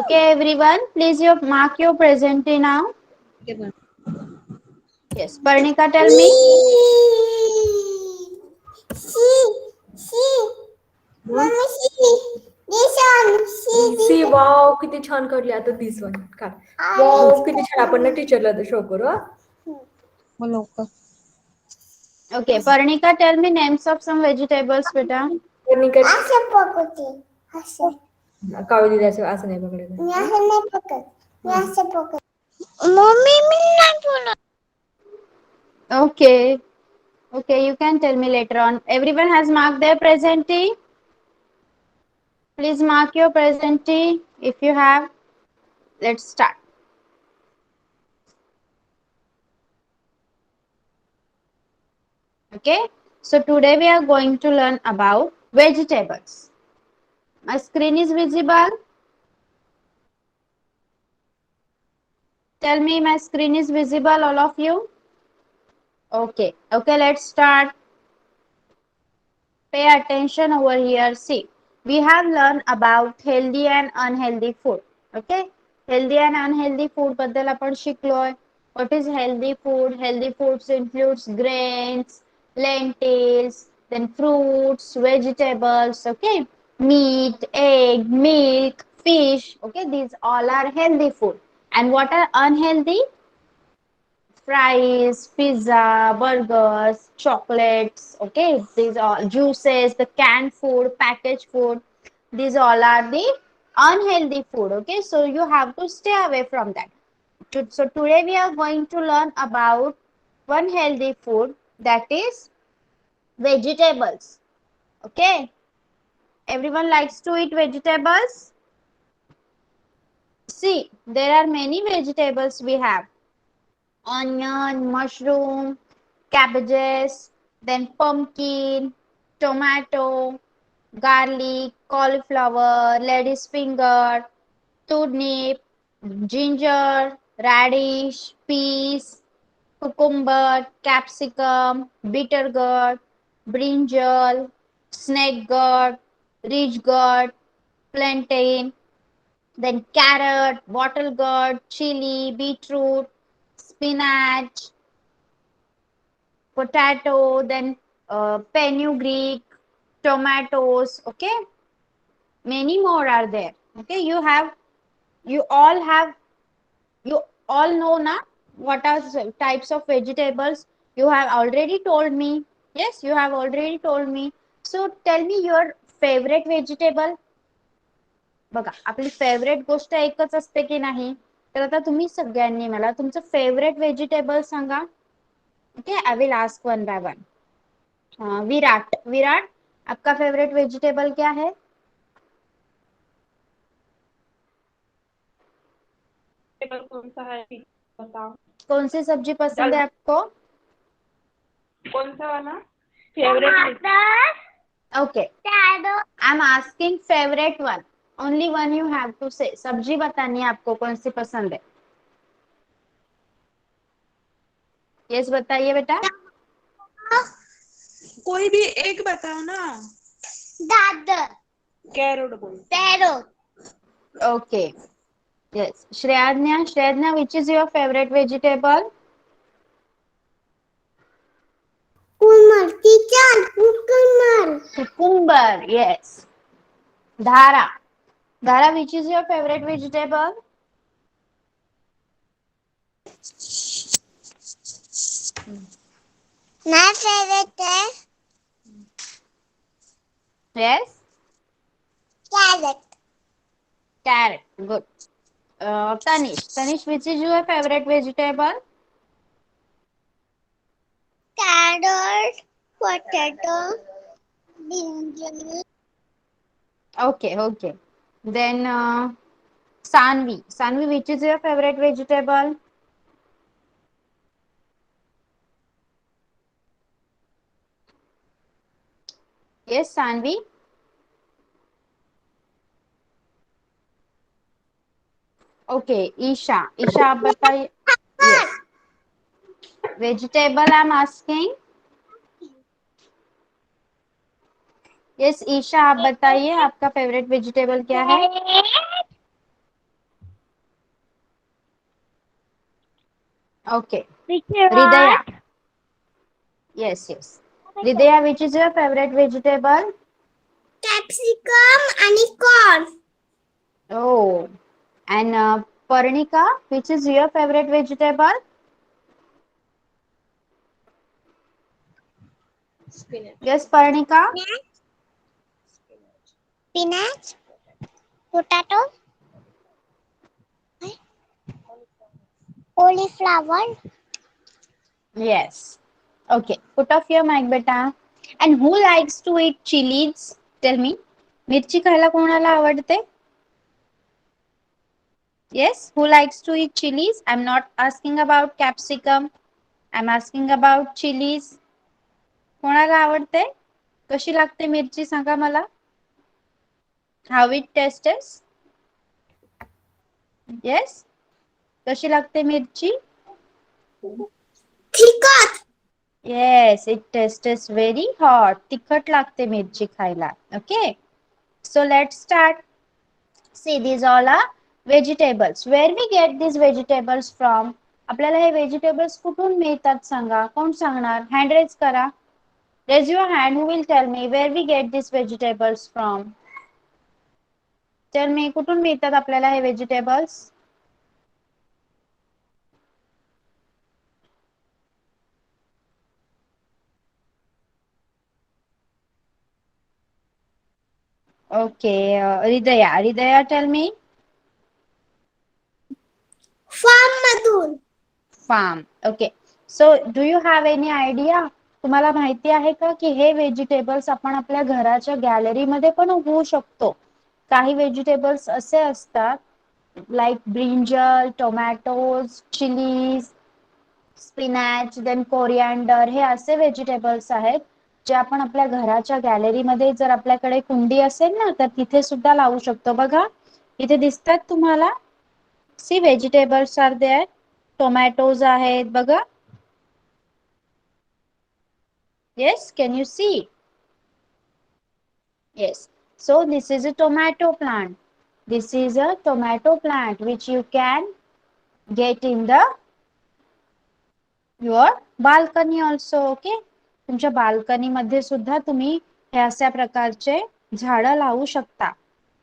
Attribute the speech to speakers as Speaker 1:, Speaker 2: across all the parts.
Speaker 1: Okay, everyone, please mark your presently now. Yes, Parnika, tell me.
Speaker 2: सी वाव किती छान काढली आता दिस वन काढ वाव किती छान आपण ना टीचरला शो करू हा
Speaker 1: Okay, Parnika, tell me names of some vegetables, beta.
Speaker 2: Kavali दिली असं असं नाही पकडायचं
Speaker 1: Okay, okay, you can tell me later on. Everyone has marked their presentee. Please mark your presentee if you have. Let's start. Okay, so today we are going to learn about vegetables. My screen is visible. Tell me my screen is visible, all of you. Okay, okay, let's start. Pay attention over here. See, we have learned about healthy and unhealthy food. Okay, healthy and unhealthy food बद्दल आपण शिकलोय. What is healthy food? Healthy foods includes grains, lentils, then fruits, vegetables. Okay, meat, egg, milk, fish. Okay, these all are healthy food. And what are unhealthy? Fries, pizza, burgers, chocolates, okay, these are juices, the canned food, packaged food, these all are the unhealthy food, okay, so you have to stay away from that. So today we are going to learn about one healthy food, that is vegetables, okay. Everyone likes to eat vegetables. See, there are many vegetables we have: onion, mushroom, cabbages, then pumpkin, tomato, garlic, cauliflower, lady's finger, turnip, ginger, radish, peas, cucumber, capsicum, bitter gourd, brinjal, snake gourd, ridge gourd, plantain, then carrot, bottle gourd, chili, beetroot, spinach, potato, then fenugreek, tomatoes, okay, many more are there. Okay, you all have, you all know na what are types of vegetables. You have already told me. Yes, you have already told me. So tell me your favorite vegetable. बघा, आपली favourite गोष्ट एकच असते की नाही. तर आता तुम्ही सगळ्यांनी मला तुमचं favourite vegetable Sanga. Okay, I will ask one by one. Virat, Virat, आपका फेवरेट वेजिटेबल क्या है?
Speaker 3: कौन सा है बताओ।
Speaker 1: कौन सी सब्जी पसंद है आपको?
Speaker 3: कौन सा वाला favourite?
Speaker 1: Okay, I am asking favourite one. Only one you have to say. सब्जी बतानी है आपको कौन सी पसंद है. यस, बताइए बेटा.
Speaker 3: कोई भी एक बताओ ना.
Speaker 4: दादर,
Speaker 3: कैरोट बोल.
Speaker 4: Parrot.
Speaker 1: Okay, yes. Shreyagya, Shreyagya, which is your favourite vegetable?
Speaker 4: Cucumber, teacher, cucumber.
Speaker 1: Cucumber, yes. Dhara, Dhara, which is your favorite vegetable?
Speaker 4: My favorite is
Speaker 1: Yes,
Speaker 4: carrot.
Speaker 1: carrot. Good. Tanish, Tanish, which is your favorite vegetable?
Speaker 4: Carrot, potato, brinjal.
Speaker 1: Okay, okay. Then Sanvi, Sanvi, which is your favorite vegetable? Yes, Sanvi. Okay, Isha, Isha, आप बताइए. Yes. Vegetable I'm asking. Yes, Isha, आप बताइए आपका favourite vegetable क्या है? Okay.
Speaker 4: Which
Speaker 1: Hridaya.
Speaker 4: what?
Speaker 1: Yes, yes. Hridaya, which is your favorite vegetable?
Speaker 4: Capsicum and corn.
Speaker 1: Oh. And Parnika, which is your favorite vegetable?
Speaker 2: Spinach.
Speaker 1: Yes, Parnika.
Speaker 4: Spinach, potato, cauliflower.
Speaker 1: Yes. Okay. Put off your mic, beta. And who likes to eat chilies? Tell me. मिरची खायला कोणाला आवडते? Yes. Who likes to eat chilies? I'm not asking about capsicum. I'm asking about chilies. कोणाला आवडते? कशी लागते मिरची सांगा मला. How it tastes? Yes. कशी लागते मिरची?
Speaker 4: Thicket.
Speaker 1: Yes, it tastes very hot. तिखट लागते मिरची खायला. Okay. So let's start. See, these all are vegetables. Where we get these vegetables from? आपल्याला हे vegetables कुठून मिळतात सांगा. कोण सांगणार? Hand raise करा. Raise your hand. Who will tell me where we get these vegetables from? Tell me कुठून मिळतात आपल्याला हे vegetables? Okay, Hridaya, tell me.
Speaker 4: Farm मधून.
Speaker 1: Farm. Okay. So, do you have any idea? तुम्हाला माहिती आहे का की हे व्हेजिटेबल्स आपण आपल्या घराच्या गॅलरीमध्ये पण उगवू शकतो. काही व्हेजिटेबल्स असे असतात like brinjal, tomatoes, chillies, spinach, then coriander, हे असे व्हेजिटेबल्स आहेत जे आपण आपल्या घराच्या गॅलरीमध्ये जर आपल्याकडे कुंडी असेल ना तर तिथे सुद्धा लावू शकतो. बघा इथे दिसतात तुम्हाला. सी व्हेजिटेबल्स आर देअर. टोमॅटोज आहेत बघा. Yes, can you see? Yes. So this is a tomato plant. This is a tomato plant which you can get in the your balcony also. Okay. तुमच्या बाल्कनी मध्ये सुद्धा तुम्ही हे अशा प्रकारचे झाडं लावू शकता.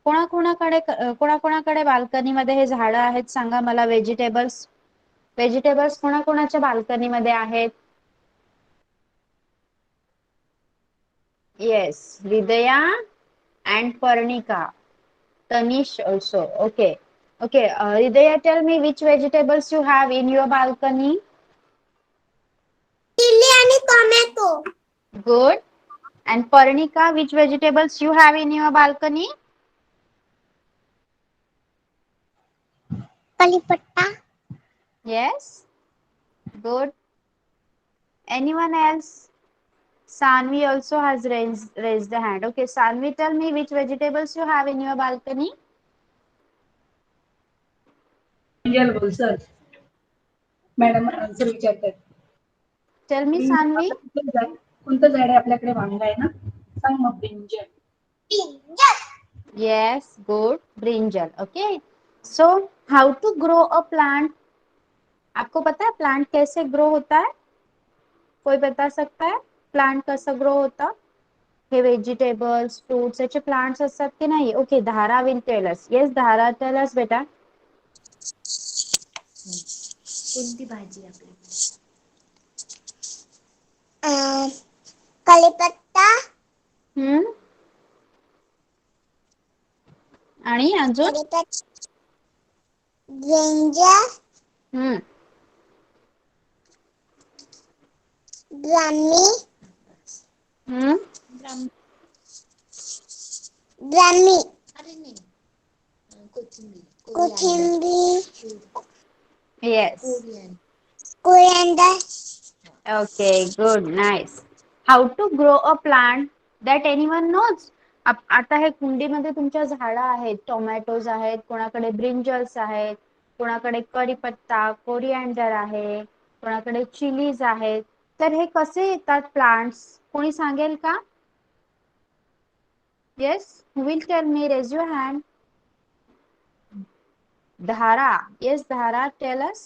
Speaker 1: कोणाकोणाकडे बाल्कनी मध्ये हे झाडं आहेत सांगा मला. व्हेजिटेबल्स कोणाकोणाच्या बाल्कनी मध्ये आहेत? Yes, Hridaya and Parnika. Tanish also. Okay. Okay. Hridaya, tell me which vegetables you have in your balcony.
Speaker 4: Chilli आणि tomato.
Speaker 1: Good. And Parnika, which vegetables you have in your balcony?
Speaker 4: कढीपत्ता.
Speaker 1: Yes. Good. Anyone else? Sanvi also has raised the hand. Okay, Sanvi, tell me which vegetables you have in your balcony.
Speaker 5: Brinjal बोल sir. Madam answer विचारतात.
Speaker 1: Tell me, Sanvi.
Speaker 5: कोणतं झाड आहे आपल्याकडे? वांगा आहे ना, सांग मग. Brinjal.
Speaker 1: Yes, good. Brinjal. Okay. So, how to grow a plant? आपको पता है प्लांट कैसे ग्रो होता है? कोई बता सकता है प्लांट कैसा ग्रो होता? हे व्हेजिटेबल्स, फ्रूट्स याचे प्लांट्स असतात की नाही? ओके, धारा विल टेल अस. येस, धारा टेल अस बेटा.
Speaker 2: कोणती भाजी आपली?
Speaker 4: कढीपत्ता.
Speaker 1: आणि अजून?
Speaker 4: कढीपत्ता. ब्रिंजल.
Speaker 1: हम्म.
Speaker 4: ब्राह्मी.
Speaker 1: हम्म.
Speaker 4: ब्राह्मी.
Speaker 2: अरे नाही, कोथिंबीर.
Speaker 4: कोथिंबीर.
Speaker 1: Yes.
Speaker 4: कोरिअँडर.
Speaker 1: Okay, good, nice. How to grow a plant that anyone knows? आता हे कुंडीमध्ये तुमच्या झाडं आहेत, टोमॅटोज आहेत, कोणाकडे ब्रिंजल्स आहेत, कोणाकडे कढीपत्ता, कोरिअँडर आहे, कोणाकडे चिलीज आहेत. तर हे कसे येतात प्लांट्स? कोणी सांगेल का? Yes, who will tell me? Raise your hand. धारा. Yes, धारा, tell us.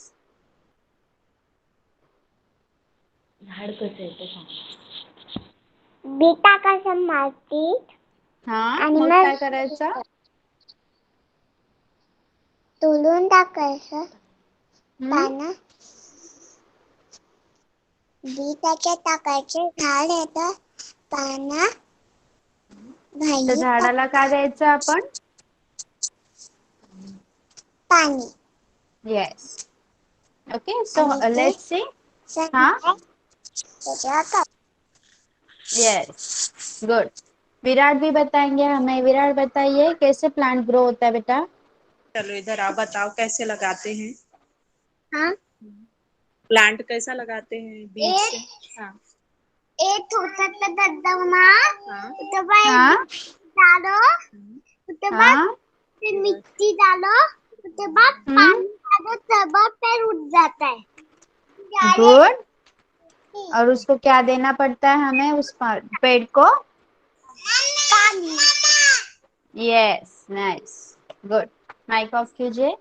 Speaker 2: झाड कसं आहे ते सांग.
Speaker 4: बी टाकायचं मातीत
Speaker 1: हा,
Speaker 4: आणि
Speaker 1: मग
Speaker 4: मग
Speaker 1: काय करायचं?
Speaker 4: तुलून टाकायचं
Speaker 1: हम्म?
Speaker 4: पानं. बी त्याच्यात टाकायचे, झाड येतं, पानं
Speaker 1: तर
Speaker 4: भाजी
Speaker 1: झाडाला काय द्यायचं आपण?
Speaker 4: पाणी
Speaker 1: येस. ओके, सो
Speaker 4: आणि ते
Speaker 1: लेट्स सी. हाँ,
Speaker 4: संध्याकाळ त्याच्यावर टाक.
Speaker 1: Yes, good. विराट भी बताएंगे हमें। विराट बताइए कैसे प्लांट ग्रो होता है बेटा?
Speaker 3: चलो इधर आप बताओ कैसे लगाते हैं?
Speaker 4: हाँ,
Speaker 3: प्लांट कैसा लगाते हैं बीज से? हाँ
Speaker 4: एक छोटासा गड्ढा बना,
Speaker 3: हाँ
Speaker 4: उसके बाद
Speaker 1: हाँ
Speaker 4: डालो, उसके बाद
Speaker 1: हाँ,
Speaker 4: फिर मिट्टी डालो, उसके बाद
Speaker 1: हम्म,
Speaker 4: पानी डालो, तब पेड़ उठ जाता है।
Speaker 1: गुड। और उसको क्या देना पड़ता है हमें उस पेड़ को?
Speaker 4: पानी।
Speaker 1: Yes, nice. Good. Mic off कीजिए.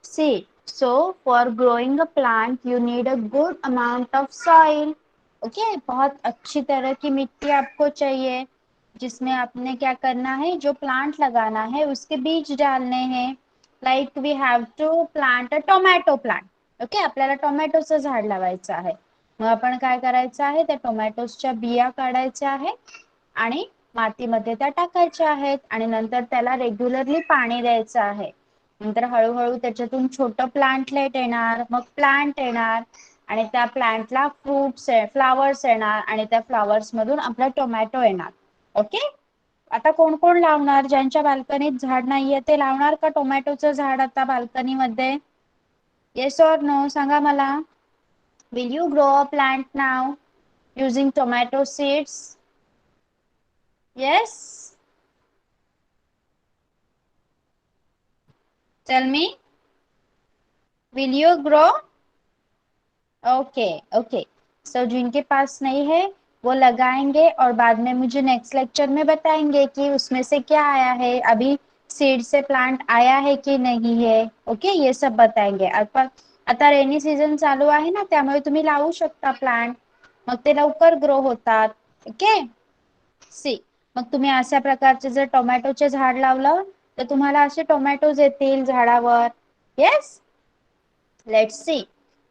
Speaker 1: See, so for growing a plant, you need a good amount of soil. Okay, बहुत अच्छी तरह की मिट्टी आपको चाहिए, जिसमें आपने क्या करना है, जो प्लांट लगाना है उसके बीज डालने हैं. Like we have to plant a tomato plant. Okay, आपल्याला टोमॅटोचं झाड लावायचं आहे. मग आपण काय करायचं आहे, त्या टोमॅटोच्या बिया काढायच्या आहेत आणि मातीमध्ये त्या टाकायच्या आहेत आणि नंतर त्याला रेग्युलरली पाणी द्यायचं आहे. नंतर हळूहळू त्याच्यातून छोटं प्लांटलेट येणार, मग प्लांट येणार आणि त्या प्लांटला फ्रुट्स फ्लावर्स येणार आणि त्या फ्लावर्स मधून आपला टोमॅटो येणार. ओके, आता कोण कोण लावणार? ज्यांच्या बाल्कनीत झाड नाहीये ते लावणार का टोमॅटोचं झाड आता बाल्कनीमध्ये? येस ऑर नो सांगा मला. Will you grow a plant now using tomato seeds? Yes? Tell me. Will you grow? Okay, okay. So जिनके पास नहीं है वो लगाएंगे और बाद में मुझे नेक्स्ट लेक्चर में बताएंगे कि उसमें से क्या आया है, अभी सीड से प्लांट आया है की नहीं है. ओके, ये सब बताएंगे. आता रेनी सीजन चालू आहे ना, त्यामुळे तुम्ही लावू शकता प्लांट, मग ते लवकर ग्रो होतात. ओके, सी. मग तुम्ही अशा प्रकारचे जर टोमॅटोचे झाड लावलं तर तुम्हाला असे टोमॅटोज येतील झाडावर. Yes, let's see.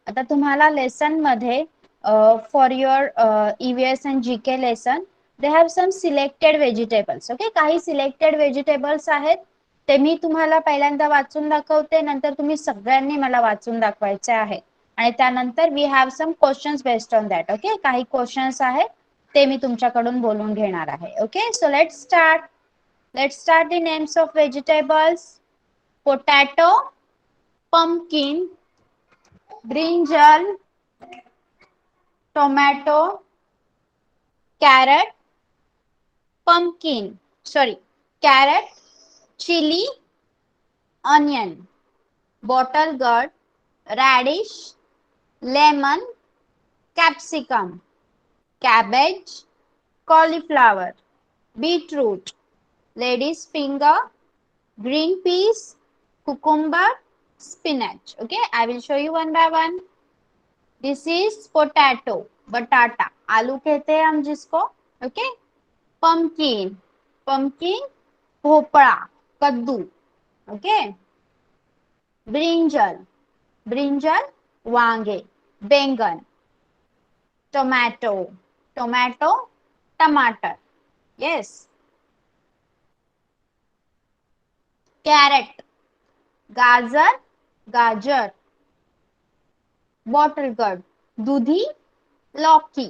Speaker 1: आता तुम्हाला लेसन मध्ये for your EVS and GK lesson they have some selected vegetables. Okay, काही सिलेक्टेड व्हेजिटेबल्स आहेत, ते मी तुम्हाला पहिल्यांदा वाचून दाखवते, नंतर तुम्ही सगळ्यांनी मला वाचून दाखवायचे आहे आणि त्यानंतर we have some questions based on that. Okay, काही क्वेश्चन्स आहेत ते मी तुमच्याकडून बोलून घेणार आहे. Okay, so let's start. Let's start the names of vegetables. Potato, pumpkin, brinjal, tomato, carrot, carrot, chili, onion, bottle gourd, radish, lemon, capsicum, cabbage, cauliflower, beetroot, lady's finger, green peas, cucumber, spinach. Okay, I will show you one by one. This is potato, batata, आलू कहते हैं हम जिसको. Okay, pumpkin, भोपळा, कद्दू. Okay, brinjal, वांगे, बैंगन. Tomato, टमाटर. Yes, carrot, गाजर. बॉटल gourd, दुधी, लौकी.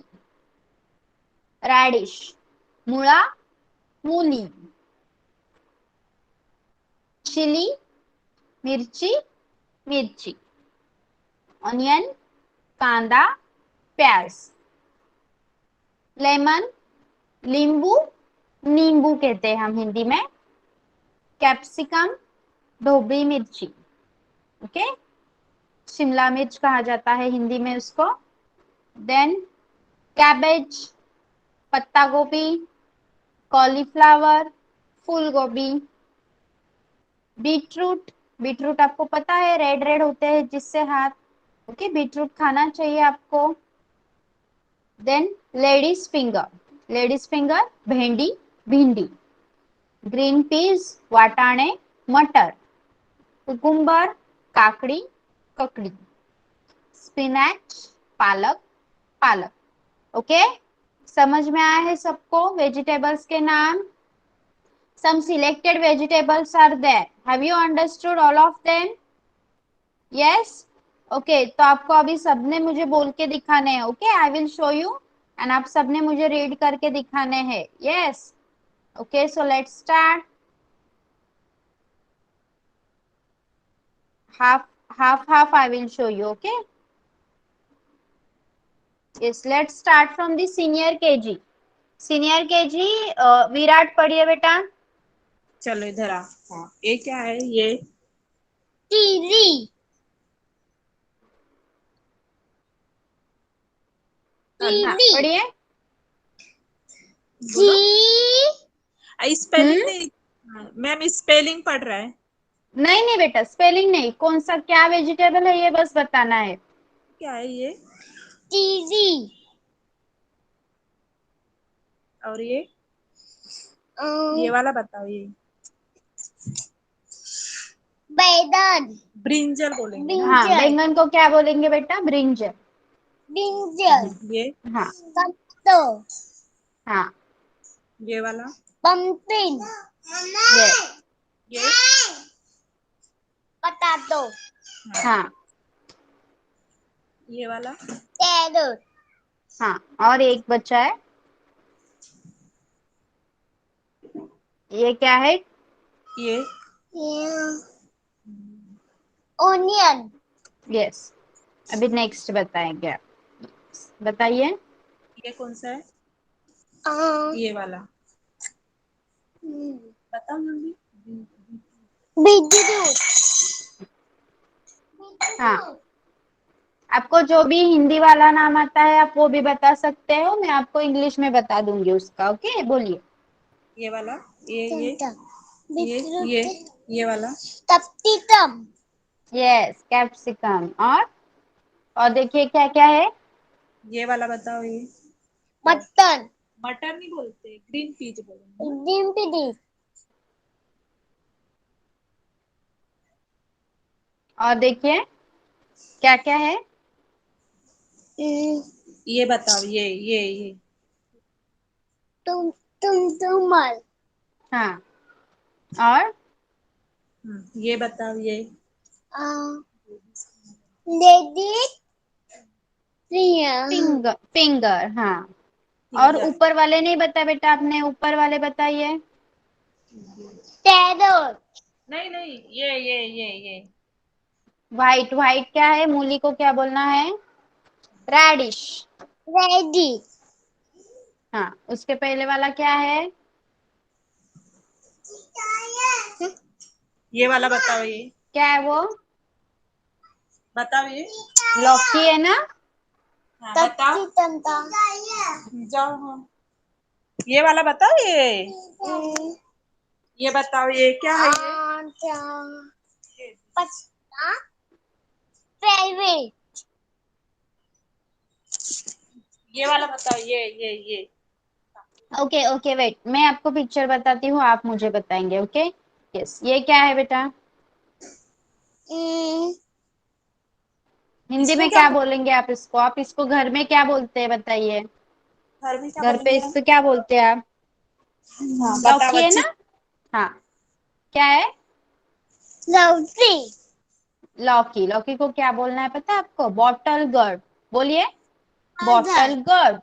Speaker 1: रॅडिश, मुळा, मूली. चिली, मिर्ची. ऑनियन, कांदा, प्याज. लेमन, नींबू कहते हैं हम हिंदी में. कैप्सिकम, ढोबी मिर्ची. ओके, शिमला मिर्च कहा जाता है हिंदी में उसको. देन कैबेज, पत्ता गोभी, कॉलीफ्लावर, फूल गोभी. बीटरूट आपको पता है रेड होते हैं जिससे हाथ. ओके, बीटरूट खाना चाहिए आपको. देन लेडीज फिंगर भेंडी भिंडी, ग्रीन पीस वाटाणे मटर, कुकुम्बर काकड़ी ककड़ी, स्पिनच पालक पालक। ओके, समझ में आया है सबको वेजिटेबल्स के नाम? Some selected vegetables are there. Have you understood all of them? Yes. Okay, तो आपको अभी सबने मुझे बोल के दिखाने हैं. Okay, I will show you and आप सबने मुझे रीड करके दिखाने हैं. Yes. Okay, so let's start. Half I will show you. Okay. Yes, let's start from the senior KG. Senior KG Virat पढ़िए बेटा.
Speaker 3: चलो इधर आ। हाँ, ये क्या है? ये
Speaker 4: टीवी
Speaker 1: हाँ
Speaker 4: टीवी
Speaker 1: पढ़िए.
Speaker 3: बोलो।
Speaker 4: जी
Speaker 3: स्पेलिंग नहीं। मैम स्पेलिंग पढ़ रहा है।
Speaker 1: नहीं नहीं बेटा, स्पेलिंग नहीं. कौन सा क्या वेजिटेबल है ये बस बताना है.
Speaker 3: क्या है ये?
Speaker 4: टीवी
Speaker 3: और ये वाला बताओ। ये
Speaker 4: बैगन
Speaker 3: ब्रिंजल बोलेंगे ना?
Speaker 1: हाँ,
Speaker 4: ब्रिंजल
Speaker 1: बैंगन को क्या बोलेंगे बेटा? ब्रिंजल.
Speaker 4: ब्रिंजल
Speaker 3: ये
Speaker 1: हाँ
Speaker 4: टमाटो
Speaker 1: हाँ
Speaker 3: ये वाला।
Speaker 4: पंपकिन
Speaker 1: ये
Speaker 3: ये
Speaker 4: पोटैटो
Speaker 1: हाँ
Speaker 3: ये वाला।
Speaker 4: कैरट
Speaker 1: हाँ. और एक बचा है. ये क्या है?
Speaker 3: ये
Speaker 4: ओनियन
Speaker 1: यस. अभी नेक्स्ट बताएंगे आप. बताइए.
Speaker 3: ये कौन सा है? ये वाला बताओ जल्दी।
Speaker 4: बीटरूट
Speaker 1: हाँ, आपको जो भी हिंदी वाला नाम आता है आप वो भी बता सकते हो. मैं आपको इंग्लिश में बता दूंगी उसका. ओके, बोलिए.
Speaker 3: ये वाला। ये
Speaker 4: बीटरूट
Speaker 3: ये वाला।
Speaker 4: Capsicum
Speaker 1: yes, capsicum. और देखिए क्या क्या है.
Speaker 3: ये वाला बताओ। ये
Speaker 4: मटन
Speaker 3: मटर नहीं बोलते, ग्रीन पीज बोलेंगे।
Speaker 4: ग्रीन पीस
Speaker 1: और देखिए क्या क्या है.
Speaker 3: ये बताओ। ये
Speaker 4: टमाटर
Speaker 1: हाँ. और
Speaker 3: ये बताओ। ये
Speaker 4: लेडी फिंगर
Speaker 1: फिंगर. हाँ. और
Speaker 3: फिंगर।
Speaker 1: ऊपर वाले नहीं बताए बेटा आपने. ऊपर वाले बताइए.
Speaker 4: कैरट
Speaker 3: नहीं ये
Speaker 1: व्हाइट व्हाइट क्या है? मूली को क्या बोलना है? रेडिश.
Speaker 4: रेडी
Speaker 1: हाँ. उसके पहले वाला क्या है?
Speaker 3: ये वाला बताओ। ये
Speaker 1: क्या है वो?
Speaker 3: बताओ। ये
Speaker 1: लौकी है ना?
Speaker 3: हाँ, बताओ।
Speaker 4: तंता
Speaker 3: जाओ। हाँ, ये वाला बताओ। ये बताओ। ये क्या है? ये
Speaker 4: प्राइवेट
Speaker 3: ये वाला बताओ। ये
Speaker 1: ओके ओके वेट, मैं आपको पिक्चर बताती हूँ, आप मुझे बताएंगे. ओके. यस. ये क्या है बेटा? हिंदी
Speaker 3: इसको
Speaker 1: में
Speaker 3: क्या
Speaker 1: क्या बोलेंगे आप इसको? आप इसको घर में क्या बोलते हैं बताइए.
Speaker 3: घर में क्या
Speaker 1: घर पे
Speaker 3: बोलेंगे आप?
Speaker 1: इसको क्या बोलते हैं आप?
Speaker 3: हाँ, बताओ
Speaker 1: लौकी है
Speaker 3: अच्छी।
Speaker 1: ना? हाँ. क्या है?
Speaker 4: लवली
Speaker 1: लौकी. लौकी को क्या बोलना है पता है आपको? बॉटल गर्ड. बोलिए. बॉटल गर्ड.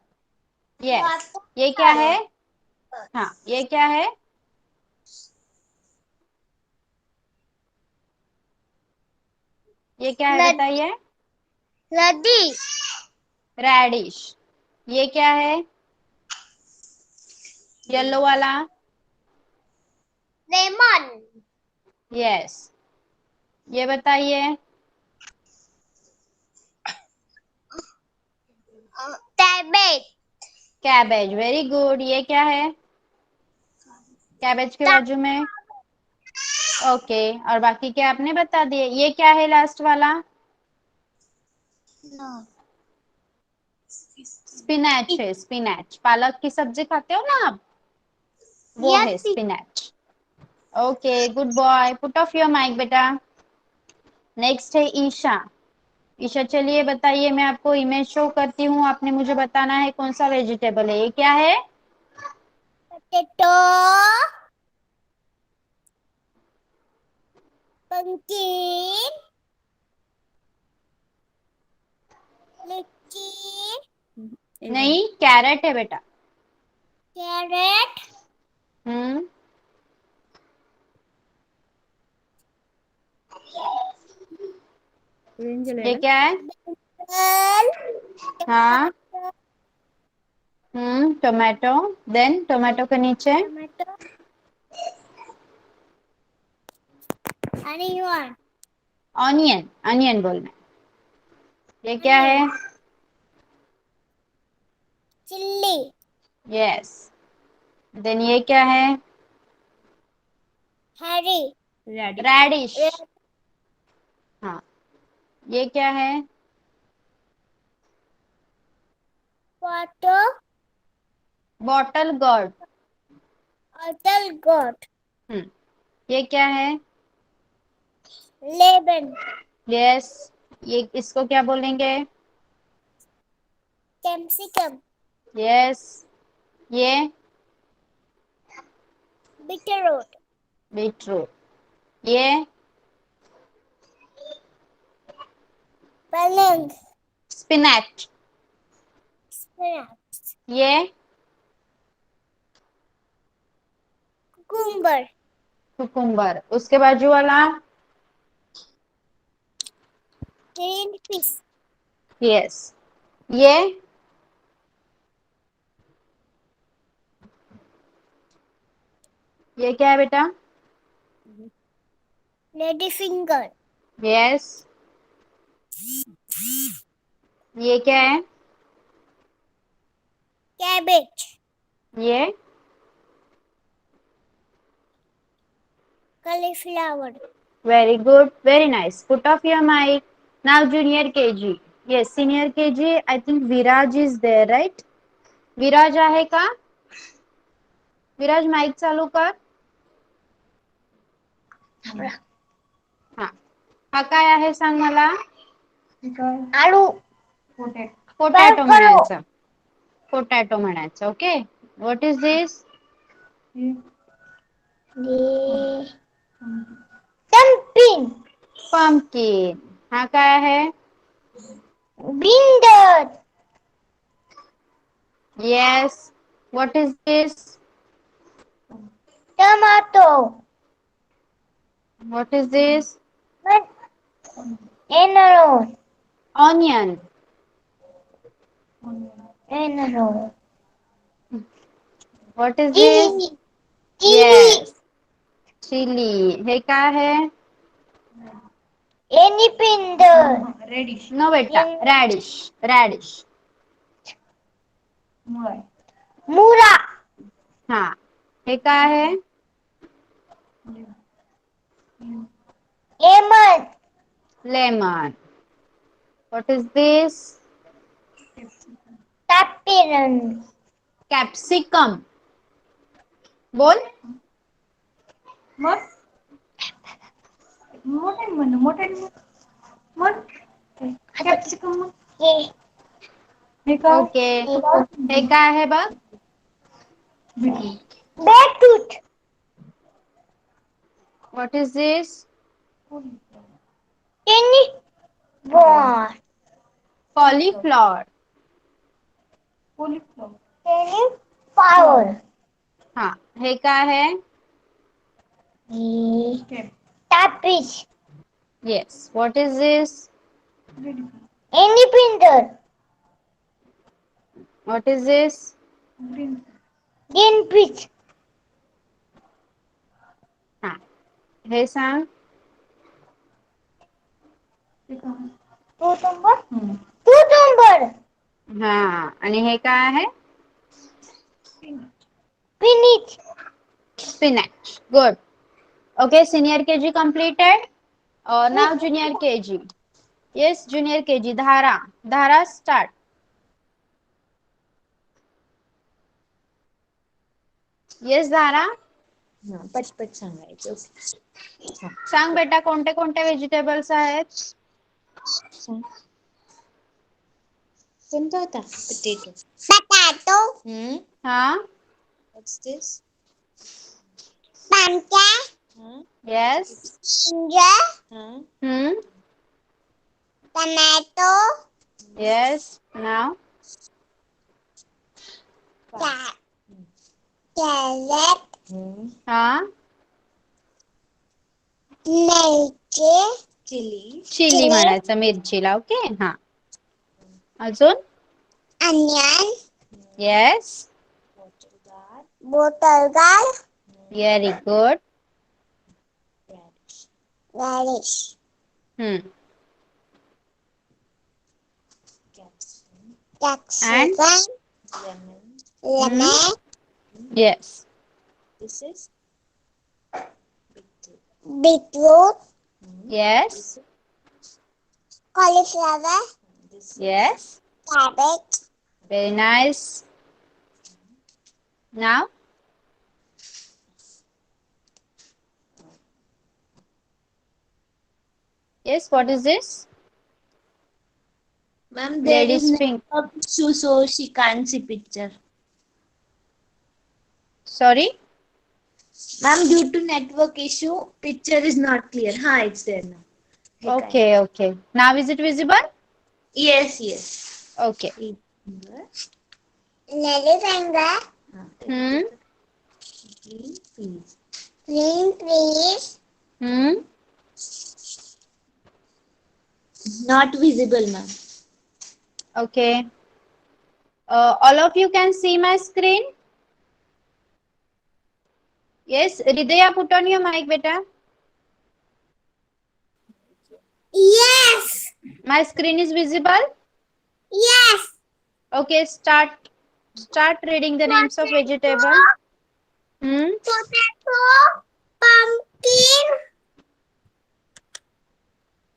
Speaker 1: यस. ये क्या है? हाँ, ये क्या है? ये क्या है बताइए?
Speaker 4: लदी
Speaker 1: रेडिश. ये क्या है? येलो वाला.
Speaker 4: Lemon
Speaker 1: yes. ये बताइए.
Speaker 4: Cabbage
Speaker 1: cabbage. Very good. ये क्या है? कैबेज के बाजू में. ओके. और बाकी क्या आपने बता दिए. ये क्या है लास्ट वाला? स्पिनैच है, स्पिनैच। पालक की सब्जी खाते हो ना आप, वो है
Speaker 4: Yes.
Speaker 1: Spinach. Okay, good boy. Put off your mic बेटा। नेक्स्ट है ईशा। ईशा चलिए बताइए, मैं आपको इमेज शो करती हूँ, आपने मुझे बताना है कौन सा वेजिटेबल है। ये क्या है?
Speaker 4: Potato. Pumpkin. Lychee.
Speaker 1: नहीं, कैरेट है बेटा।
Speaker 4: Carrot.
Speaker 1: हम्म, ये क्या है?
Speaker 4: Bell.
Speaker 1: हाँ, टोमेटो। देन टोमेटो के नीचे
Speaker 4: Tomato. Onion.
Speaker 1: ऑनियन, ऑनियन बोलना है। ये क्या है?
Speaker 4: Chili.
Speaker 1: यस। देन ये क्या है?
Speaker 4: Harry.
Speaker 1: रेडिश। हाँ, ये क्या है?
Speaker 4: Water.
Speaker 1: Bottle gourd.
Speaker 4: Hotel goat.
Speaker 1: ये क्या है?
Speaker 4: Lemon.
Speaker 1: यस। ये इसको क्या बोलेंगे?
Speaker 4: Capsicum.
Speaker 1: यस। ये
Speaker 4: Beetroot.
Speaker 1: बीटरूट। ये
Speaker 4: Balloon.
Speaker 1: स्पिनैच।
Speaker 4: Spinach.
Speaker 1: ये
Speaker 4: Cucumber.
Speaker 1: कुकुम्बर। उसके बाजू वाला
Speaker 4: Green fish.
Speaker 1: यस। ये क्या है बेटा?
Speaker 4: Lady finger.
Speaker 1: यस। ये क्या है?
Speaker 4: Cabbage.
Speaker 1: ये
Speaker 4: Cauliflower.
Speaker 1: very good, very nice. Put off your mic. Now junior KG. Yes, senior KG. I think Viraj is there, right? विराज आहे का? विराज माईक चालू कर. हा, हा काय आहे सांग मला?
Speaker 4: आलू.
Speaker 1: पोटॅटो म्हणायचं. पोटॅटो म्हणायचं. Okay, what is this?
Speaker 4: Pumpkin.
Speaker 1: Pumpkin. हा काय आहे?
Speaker 4: Binder.
Speaker 1: Yes. What is this?
Speaker 4: Tomato.
Speaker 1: What is this?
Speaker 4: Enron.
Speaker 1: Onion.
Speaker 4: Enron.
Speaker 1: What is this? Yes, chilli. हे काय आहे?
Speaker 4: Any pinder.
Speaker 1: नो बेटा, रॅडिश. रॅडिश.
Speaker 4: Mura.
Speaker 1: हा, हे काय आहे?
Speaker 4: Lemon.
Speaker 1: Lemon. What is this?
Speaker 4: Tapirun.
Speaker 1: Capsicum. बोल. ओके, हे काय आहे बघ?
Speaker 4: Beetroot.
Speaker 1: What is this?
Speaker 4: Any ball.
Speaker 1: Cauliflower.
Speaker 4: Any flower.
Speaker 1: हा, हे काय आहे?
Speaker 4: Tapis.
Speaker 1: Yes. What is this?
Speaker 4: Any pinder.
Speaker 1: What is this?
Speaker 4: Green peach.
Speaker 1: हा, हे सांग.
Speaker 4: Cucumber. Cucumber.
Speaker 1: हा, आणि हे काय आहे?
Speaker 4: Spinach.
Speaker 1: Spinach. Good. Okay, senior KG completed. नाव junior KG. Yes, junior KG. Dhara. Dhara start. Yes धारा,
Speaker 2: हा पटपट सांगायचं. हा,
Speaker 1: सांग बेटा कोणते कोणते व्हेजिटेबल्स आहेत.
Speaker 2: सांग. कोणता होता? पोटॅटो.
Speaker 4: Potato.
Speaker 1: हा,
Speaker 2: What's this?
Speaker 4: Pumpkin.
Speaker 2: हा
Speaker 1: येस,
Speaker 4: Ginger.
Speaker 2: हा
Speaker 4: Tomato.
Speaker 1: येस, नाव,
Speaker 4: Ca- Carrot.
Speaker 1: हा,
Speaker 4: Mirchi.
Speaker 2: चिली.
Speaker 1: चिली म्हणायचं मिरचीला. ओके, हा, अजून,
Speaker 4: Onion.
Speaker 1: Yes,
Speaker 2: bottle gourd.
Speaker 4: Bottle gourd.
Speaker 1: Very good.
Speaker 2: Radish.
Speaker 4: Radish.
Speaker 2: Capsicum.
Speaker 4: Capsicum.
Speaker 2: Lemon.
Speaker 4: Lemon.
Speaker 1: Yes,
Speaker 2: this is beetroot.
Speaker 4: Beetroot.
Speaker 1: Yes,
Speaker 4: Cauliflower.
Speaker 2: This
Speaker 1: yes,
Speaker 4: Cabbage.
Speaker 1: Very nice. Now, yes, what is this?
Speaker 2: Ma'am, there is
Speaker 1: Ladies
Speaker 2: no
Speaker 1: finger.
Speaker 2: issue, so she can't see picture.
Speaker 1: Sorry,
Speaker 2: Ma'am, due to network issue, picture is not clear. Ha, it's there now. हे काय?
Speaker 1: okay, okay. Now is it visible?
Speaker 2: Yes, yes.
Speaker 1: Okay.
Speaker 2: Finger.
Speaker 4: Lily finger.
Speaker 2: हा,
Speaker 1: Hmm.
Speaker 2: green peas.
Speaker 4: Green peas.
Speaker 2: Not visible, ma'am.
Speaker 1: Okay. All of you can see my screen? Yes, Ridaya, put on your mic, beta.
Speaker 4: Yes.
Speaker 1: My screen is visible?
Speaker 4: Yes.
Speaker 1: Okay, start reading the names of vegetable.
Speaker 4: Potato. Pumpkin.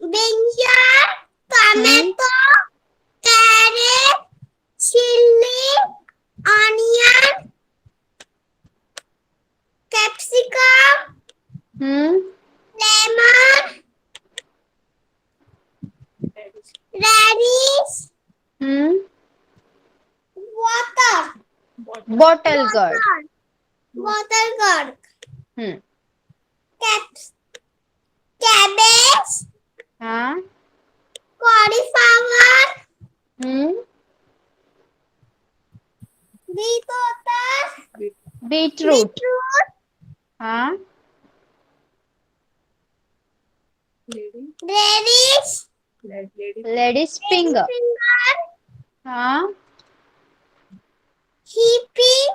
Speaker 4: Brinjal. Tomato. Carrot. Chili. Onion. Capsicum. Lemon. Radish. Water.
Speaker 1: Bottle gourd.
Speaker 4: Water gourd.
Speaker 1: Hmm.
Speaker 4: Cabbage.
Speaker 1: Huh?
Speaker 4: Cauliflower.
Speaker 1: Beetroot.
Speaker 4: Beetroot.
Speaker 1: Huh?
Speaker 4: Radish.
Speaker 1: Lady's finger.
Speaker 4: Finger.
Speaker 1: Huh?
Speaker 4: Hippie.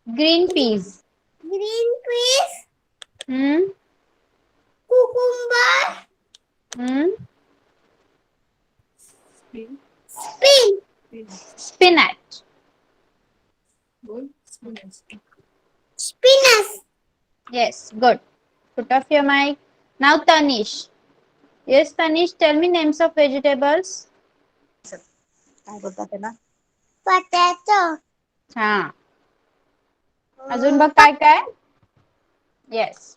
Speaker 1: Green peas.
Speaker 4: Green peas. Cucumber.
Speaker 1: Spinach.
Speaker 4: Spinach.
Speaker 1: Yes, good. Put off your mic. Now Tanish. Yes, Tanish, tell me names of vegetables.
Speaker 3: काय बोलतात त्याला?
Speaker 4: Potato.
Speaker 1: हा. अजून बघ काय काय? Yes.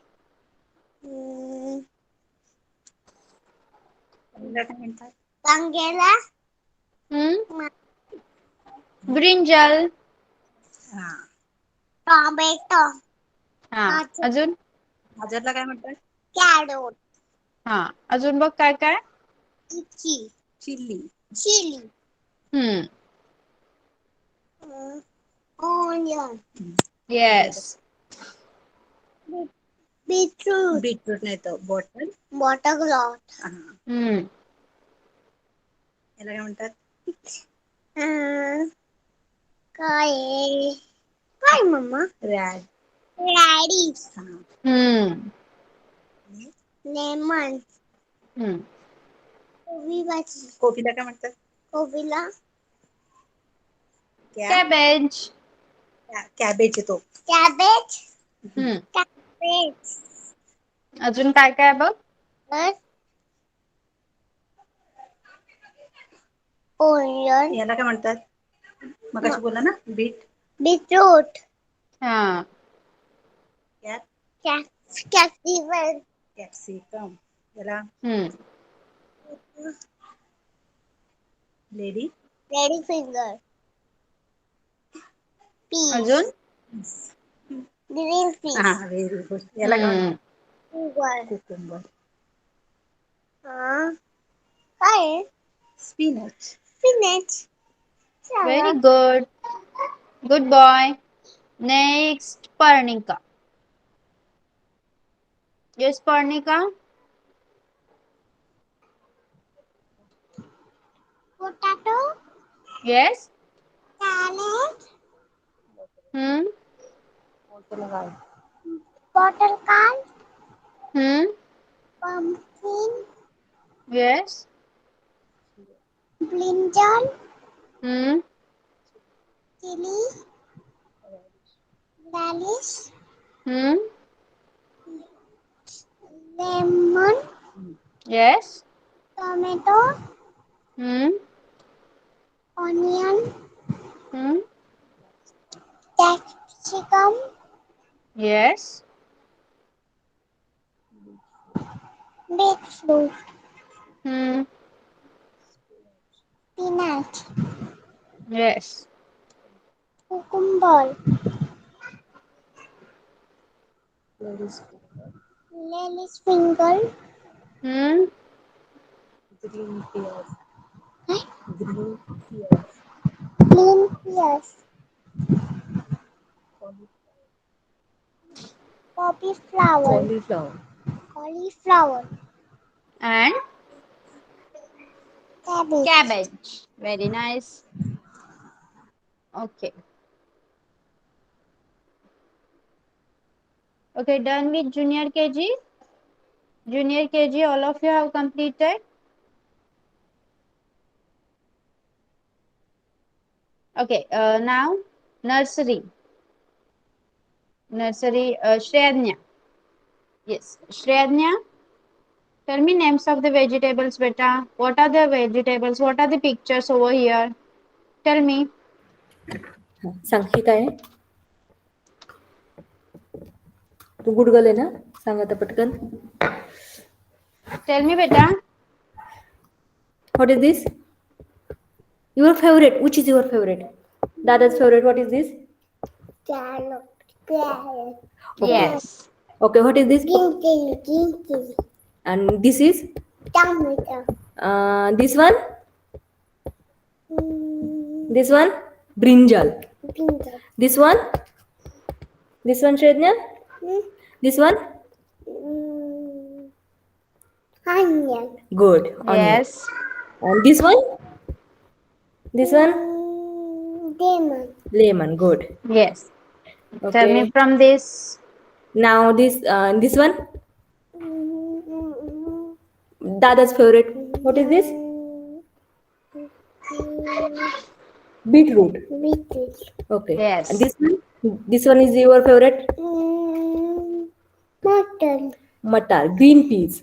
Speaker 3: त्याला काय म्हणतात?
Speaker 4: Bangela.
Speaker 1: Brinjal.
Speaker 3: हा.
Speaker 4: Tomato.
Speaker 1: हा. अजून?
Speaker 3: गाजरला काय म्हणतात?
Speaker 4: Carrot.
Speaker 1: हा. अजून बघ काय काय?
Speaker 3: Chilli.
Speaker 4: Chili. Onion.
Speaker 1: Yes.
Speaker 4: Beetroot.
Speaker 3: Beetroot नाही तर बॉटल.
Speaker 4: Water gourd.
Speaker 3: हा.
Speaker 1: Hmm.
Speaker 3: याला काय म्हणतात?
Speaker 4: काय काय मम्मा? Radish.
Speaker 1: Hmm.
Speaker 4: Lemon.
Speaker 1: Hmm.
Speaker 3: कोबीला काय म्हणतात?
Speaker 4: कोबीला
Speaker 1: Cabbage.
Speaker 3: कॅबेज येतो.
Speaker 4: कॅबेज.
Speaker 1: Hmm.
Speaker 4: कॅबेज.
Speaker 1: अजून काय काय बघ?
Speaker 4: ओनियन.
Speaker 3: याला काय म्हणतात? मगाशी बोला ना बीट.
Speaker 4: बीटरूट.
Speaker 1: हा.
Speaker 4: Capsicum.
Speaker 3: कॅप्सिकम. याला
Speaker 1: हम्म.
Speaker 3: लेडी.
Speaker 4: Lady finger.
Speaker 1: अजून?
Speaker 4: Peas. Green peas.
Speaker 3: हा, व्हेरी गुड. याला काय म्हणतात?
Speaker 4: Sugar.
Speaker 3: कुकुंबर.
Speaker 4: काय आहे?
Speaker 3: Spinach.
Speaker 4: Spinach.
Speaker 1: Very good. Good boy. Next, Parnika. Yes, Parnika.
Speaker 4: Potato.
Speaker 1: Yes.
Speaker 4: Carrot.
Speaker 1: Hmm.
Speaker 4: Bottle can.
Speaker 1: Hmm.
Speaker 4: Pumpkin.
Speaker 1: Yes.
Speaker 4: Brinjal.
Speaker 1: Hmm.
Speaker 4: Chili. Radish.
Speaker 1: Hmm.
Speaker 4: Lemon.
Speaker 1: Yes.
Speaker 4: Tomato.
Speaker 1: Hmm.
Speaker 4: Onion.
Speaker 1: Hmm.
Speaker 4: Capsicum.
Speaker 1: Yes.
Speaker 4: Beetroot.
Speaker 1: Hmm.
Speaker 4: Spinach.
Speaker 1: Yes.
Speaker 4: Cucumber.
Speaker 3: Ladies.
Speaker 4: Lily's finger.
Speaker 1: Hmm.
Speaker 3: Green peas.
Speaker 4: Huh?
Speaker 3: Green peas.
Speaker 4: Green peas. Poppy flower.
Speaker 3: Cauliflower.
Speaker 4: Cauliflower.
Speaker 1: And
Speaker 4: Cabbage.
Speaker 1: cabbage. Very nice. Okay. Okay, done with junior KG. Junior KG, all of you have completed. Okay, now nursery. Nursery, Shreyanya. Yes, Shreyanya. Tell me names of the vegetables, beta. What are the vegetables? What are the pictures over here? Tell me.
Speaker 2: सांग हे काय आहे? तू गुडगल आहे ना? सांग आता पटकन.
Speaker 1: Tell me, beta.
Speaker 2: What is this? Your favorite. Which is your favorite? Dada's favorite. What is this?
Speaker 4: Carrot. Carrot.
Speaker 2: Okay.
Speaker 1: Yes.
Speaker 2: Okay. What is this?
Speaker 4: Green chili. Green chili.
Speaker 2: And this is
Speaker 4: Tomato.
Speaker 2: this one. This one. Brinjal.
Speaker 4: Brinjal.
Speaker 2: This one. This one, Shrednya. This one.
Speaker 4: Onion.
Speaker 2: Good. Onion.
Speaker 1: Yes.
Speaker 2: And this one. This one.
Speaker 4: Lemon.
Speaker 2: Lemon. Good.
Speaker 1: Yes. Tell me
Speaker 2: Okay.
Speaker 1: from this.
Speaker 2: Now this one. Dada's favorite. What is this? Beetroot.
Speaker 4: Beetroot.
Speaker 2: Okay.
Speaker 1: Yes.
Speaker 2: And this one. This one is your favorite.
Speaker 4: Mutton.
Speaker 2: Matar. Green peas.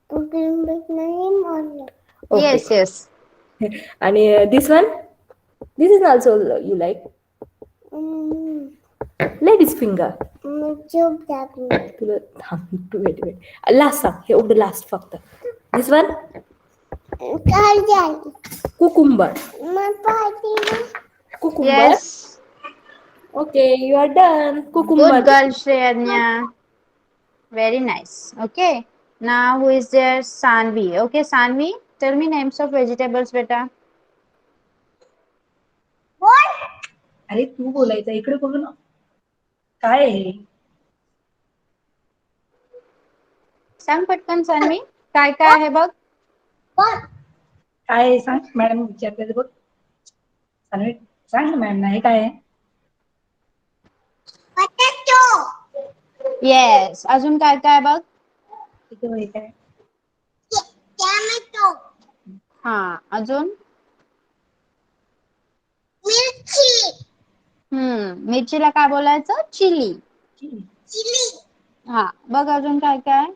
Speaker 4: Green name onion.
Speaker 2: Okay.
Speaker 1: Yes, yes.
Speaker 2: And this one. This is also you like. Lady's finger.
Speaker 4: Tube tapping.
Speaker 2: तुला थांब wait. Last सांग. हे the last फक्त. This one.
Speaker 4: Carrot.
Speaker 2: Cucumber.
Speaker 4: My party.
Speaker 2: Cucumber.
Speaker 1: Yes.
Speaker 2: Okay, you are done. Cucumber.
Speaker 1: Good girl, Shreyanya. Very nice. Okay. Now who is there? Sanvi. Okay, Sanvi. Tell me names of vegetables, beta.
Speaker 5: अरे तू बोलायचं इकडे बघ ना. काय आहे?
Speaker 1: सांग पटकन सान्वी. काय काय आहे बघ.
Speaker 5: काय आहे सांग, मॅडम विचारते बघ. सानवी सांग ना मॅम, नाही काय आहे?
Speaker 4: Potato.
Speaker 1: येस. अजून काय काय बघ.
Speaker 5: तिथे बघ काय.
Speaker 4: Tomato.
Speaker 1: हा. अजून
Speaker 4: Mirchi.
Speaker 1: मिरचीला काय बोलायचं? चिली.
Speaker 4: Chili.
Speaker 1: हा. बघ अजून काय काय.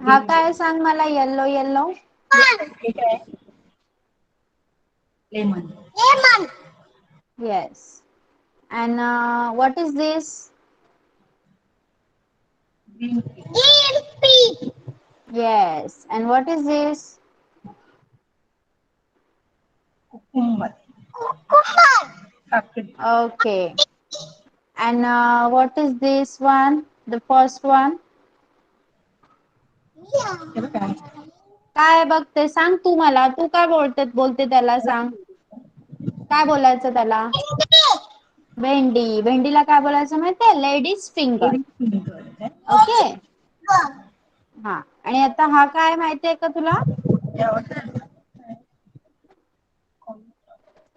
Speaker 1: हा काय सांग मला. Yellow yellow.
Speaker 5: हे काय? Lemon.
Speaker 4: Lemon.
Speaker 1: Yes. And what is this?
Speaker 5: Green tea.
Speaker 4: Green pea.
Speaker 1: Yes. And what is this?
Speaker 5: Cucumber.
Speaker 4: Cucumber.
Speaker 5: Kakadi.
Speaker 1: Okay. And what is this one? The first one.
Speaker 5: हे बघा.
Speaker 1: काय बघ ते सांग तू मला. तू काय बोलते त्याला सांग. काय बोलायचं त्याला? भेंडी. भेंडीला काय बोलायचं माहितीये? Ladies finger.
Speaker 5: Ladies finger. Okay.
Speaker 1: Okay. हा. आणि आता हा काय माहितीये का तुला?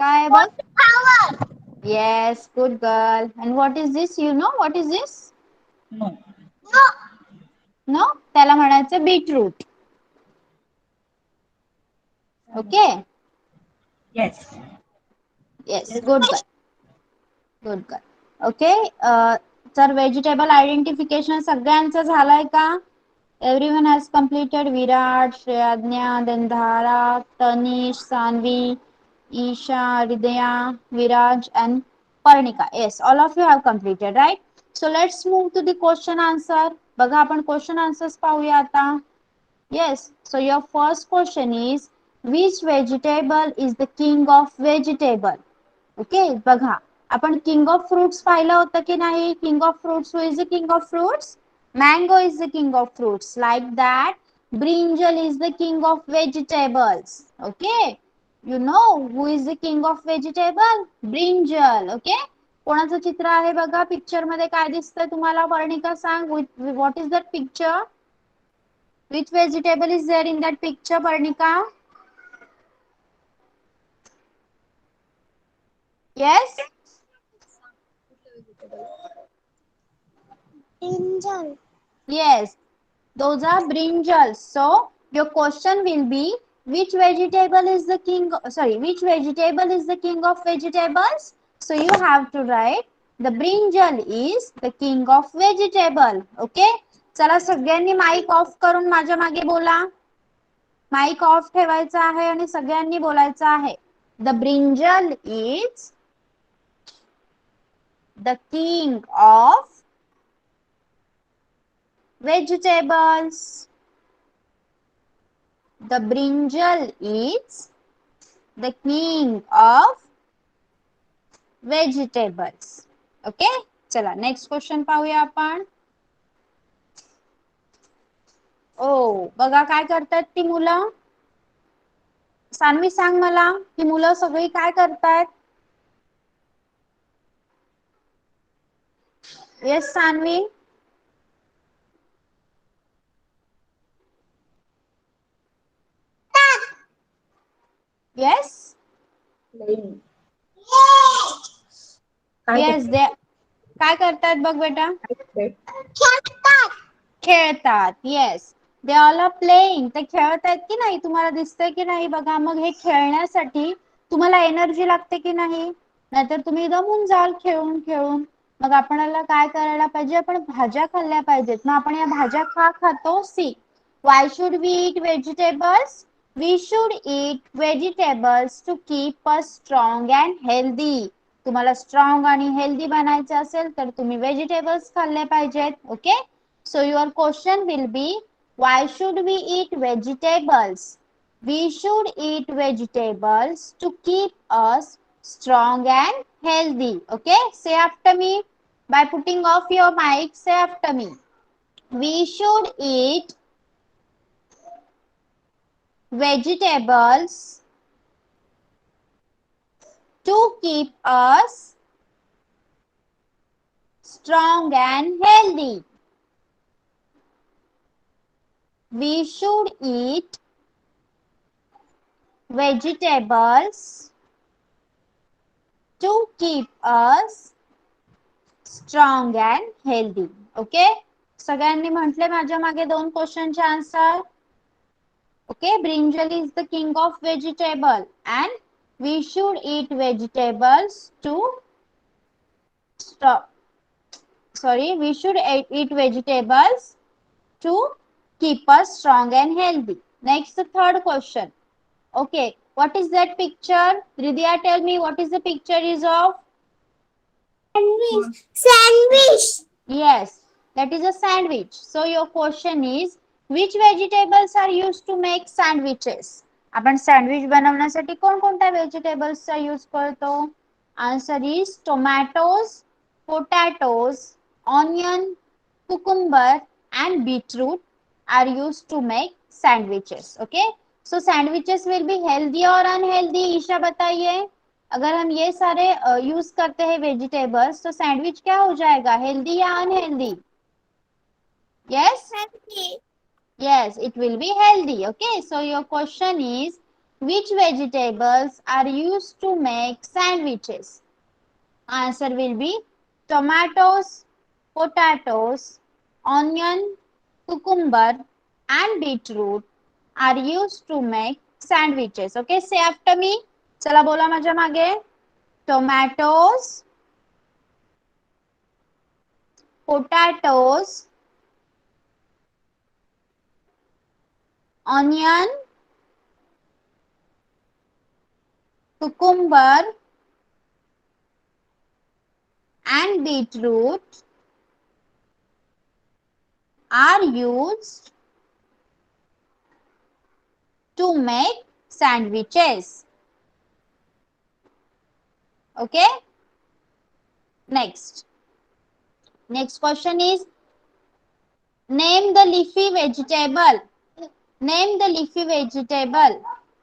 Speaker 1: काय आहे बघ?
Speaker 4: Flower.
Speaker 1: Yes, good girl. And what is this? You know what is this?
Speaker 5: No.
Speaker 4: No.
Speaker 1: No? त्याला म्हणायचं beetroot. Okay.
Speaker 5: Yes.
Speaker 1: Yes, good girl. Good girl. Okay. तर व्हेजिटेबल आयडेंटिफिकेशन सगळ्यांचं झालंय का? Everyone has completed. Virat, Shreyagya, दंधारा, Tanish, Sanvi, Isha, Hridaya, Viraj and Parnika. Yes, all of you have completed, right? So let's move to the question answer. बघा आपण question answers पाहूया आता. Yes, so your first question is which vegetable is the king of vegetable? Okay, बघा आपण king of fruits पाहिलं होतं की नाही? King of fruits, who is the king of fruits? Mango is the king of fruits. Like that, brinjal is the king of vegetables. Okay, you know who is the king of vegetable? Brinjal. Okay, कोणाचं चित्र आहे बघा picture मध्ये? काय दिसतंय तुम्हाला? वर्णिका सांग. What is that picture? Which vegetable is there in that picture, Parnika? Yes?
Speaker 4: Brinjal.
Speaker 1: Yes. Those are brinjals. So, your question will be, which vegetable is the king, which vegetable is the king of vegetables? So, you have to write, the brinjal is the king of vegetable. Okay? चला सगळ्यांनी mike of करून माझ्या मागे बोला. Mike of ठेवायचा आहे आणि सगळ्यांनी बोलायचं आहे. The brinjal is the king of vegetables. The brinjal is the king of vegetables. Okay? चला नेक्स्ट क्वेश्चन पाहूया आपण. ओ बघा काय करतायत ती मुलं. सानवी सांग मला, ही मुलं सगळी काय करतायत? येस सानवी. Yes
Speaker 2: Playing.
Speaker 5: काय
Speaker 1: येस
Speaker 5: करते?
Speaker 1: दे. काय करतायत बघ बेटा?
Speaker 4: Cactus.
Speaker 1: खेळतात. Yes, they all are playing. ते खेळत आहेत की नाही? तुम्हाला दिसतंय की नाही बघा. मग हे खेळण्यासाठी तुम्हाला एनर्जी लागते की नाही? नाहीतर तुम्ही दमून जाल खेळून खेळून. मग आपल्याला काय करायला पाहिजे? आपण भाज्या खाल्ल्या पाहिजेत. मग आपण या भाज्या का खातो? See, why should we eat vegetables? We should eat vegetables to keep us strong and healthy. तुम्हाला स्ट्रॉंग आणि हेल्दी बनायचं असेल तर तुम्ही व्हेजिटेबल्स खाल्ले पाहिजेत. ओके. So your question will be, why should we eat vegetables? We should eat vegetables to keep us strong and healthy. Okay, say after me by putting off your mic. Say after me. We should eat vegetables to keep us strong and healthy. We should eat vegetables to keep us strong and healthy. ओके, सगळ्यांनी म्हटले माझ्या मागे दोन क्वेश्चनचे answer. Okay, brinjal is the king of vegetable and we should eat vegetables to we should eat vegetables to keep us strong and healthy. Next, the third question. Okay, What is that picture? Ridya, tell me what is the picture is of?
Speaker 4: Sandwich.
Speaker 1: Yes, that is a sandwich. So your question is, which vegetables are used to make sandwiches? आपण sandwich बनवण्यासाठी कोणकोणत्या व्हेजिटेबल्सचा use करतो? Answer is tomatoes, potatoes, onion, cucumber and beetroot are used to make sandwiches. Okay, so sandwiches will be healthy or unhealthy? Isha बताइए, अगर हम ये सारे use करते हैं वेजिटेबल्स तो सैंडविच क्या हो जाएगा, हेल्दी या unhealthy? Yes, yes, it will be healthy. Okay, so your question is, which vegetables are used to make sandwiches? Answer will be tomatoes, potatoes, onion, cucumber and beetroot are used to make sandwiches. Okay, say after me. चला बोला माझ्या मागे. Tomatoes, potatoes, onion, cucumber and beetroot are used to make sandwiches. Okay, next question is, name the leafy vegetable. Name the leafy vegetable.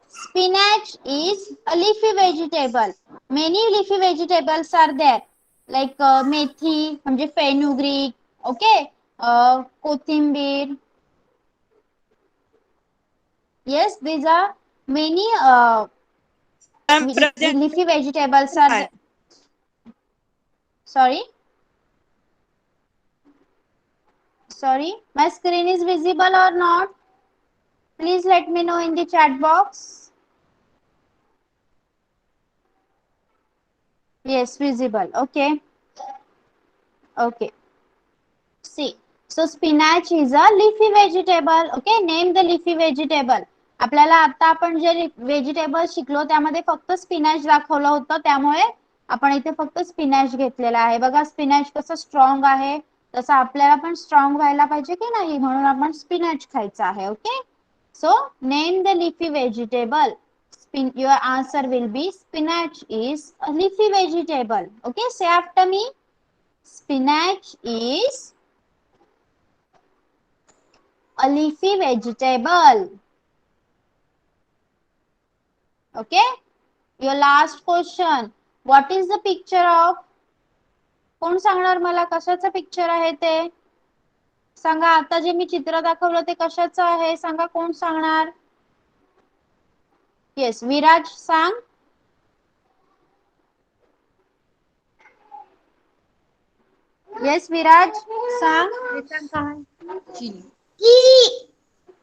Speaker 1: Spinach is a leafy vegetable. Many leafy vegetables are there, like methi म्हणजे fenugreek. Okay, कोथिंबीर. Yes, these are many
Speaker 3: ma'am present
Speaker 1: leafy vegetables are there. Sorry, my screen is visible or not? Please let me know in the chat box. Yes, visible. Okay. Okay. See, so spinach is a leafy vegetable. Okay, name the leafy vegetable. आपल्याला आता आपण जे vegetable शिकलो त्यामध्ये फक्त spinach दाखवलं होतं, त्यामुळे आपण इथे फक्त स्पिनॅच घेतलेला आहे. बघा स्पिनॅच कसं स्ट्रॉंग आहे, तसं आपल्याला पण स्ट्रॉंग व्हायला पाहिजे की नाही, म्हणून आपण स्पिनॅच खायचं आहे. Okay, so name the leafy vegetable. Your answer will be spinach is a leafy vegetable. Okay, say after me. Spinach is a leafy vegetable. Okay, your last question. What is the picture of? कोण सांगणार मला कशाचं picture आहे ते? सांगा, आता जे मी चित्र दाखवलं ते कशाचं आहे सांगा, कोण सांगणार? येस, विराज सांग. येस विराज सांग.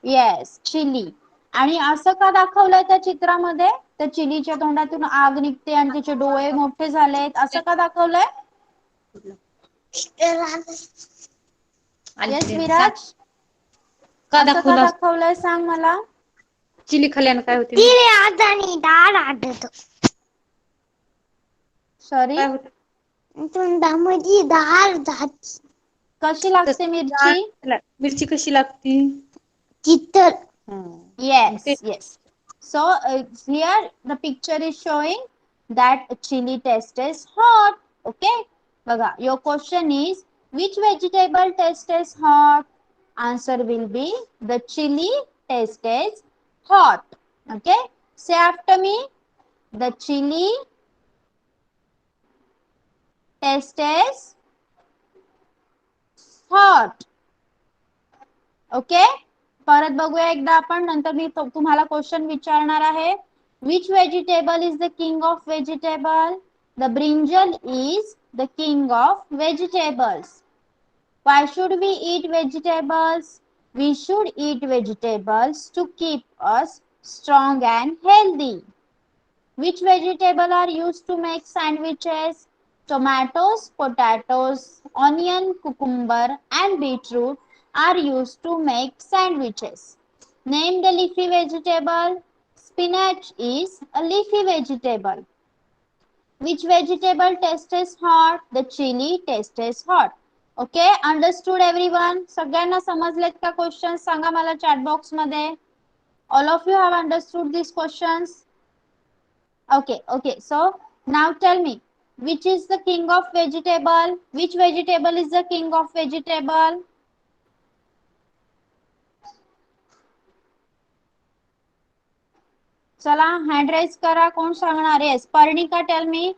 Speaker 1: Yes, chilli. आणि असं का दाखवलंय त्या चित्रामध्ये? त्या चिलीच्या तोंडातून आग निघते आणि तिचे डोळे मोठे झालेत, असं का दाखवलंय? येस विराज, असं का दाखवलंय सांग मला.
Speaker 5: चिली खाल्ल्यानं काय होते?
Speaker 1: सॉरी,
Speaker 4: तोंडामध्ये डाळ जाते.
Speaker 1: कशी लागते मिरची?
Speaker 5: मिरची कशी लागते?
Speaker 4: चितर.
Speaker 1: Yes, yes. So here the picture is showing that chili taste is hot. Okay. Baga, your question is, which vegetable taste is hot? Answer will be the chili taste is hot. Okay. Say after me. The chili taste is hot. Okay. परत बघूया एकदा आपण, नंतर मी तुम्हाला question विचारणार आहे. Which vegetable is the king of vegetable? The brinjal is the king of vegetables. Why should we eat vegetables? We should eat vegetables to keep us strong and healthy. Which vegetable are used to make sandwiches? Tomatoes, potatoes, onion, cucumber and beetroot are used to make sandwiches. Name the leafy vegetable. spinach is a leafy vegetable. Which vegetable tastes hot? The chili tastes hot. Okay, understood everyone? सगळ्यांना समजलेत का questions? सांगा मला chat box मध्ये. All of you have understood these questions? Okay, okay. So now tell me, which is the king of vegetable? Which vegetable is the king of vegetable? चला hand raise करा. कोण सांगणार? Yes, Parnika, tell me,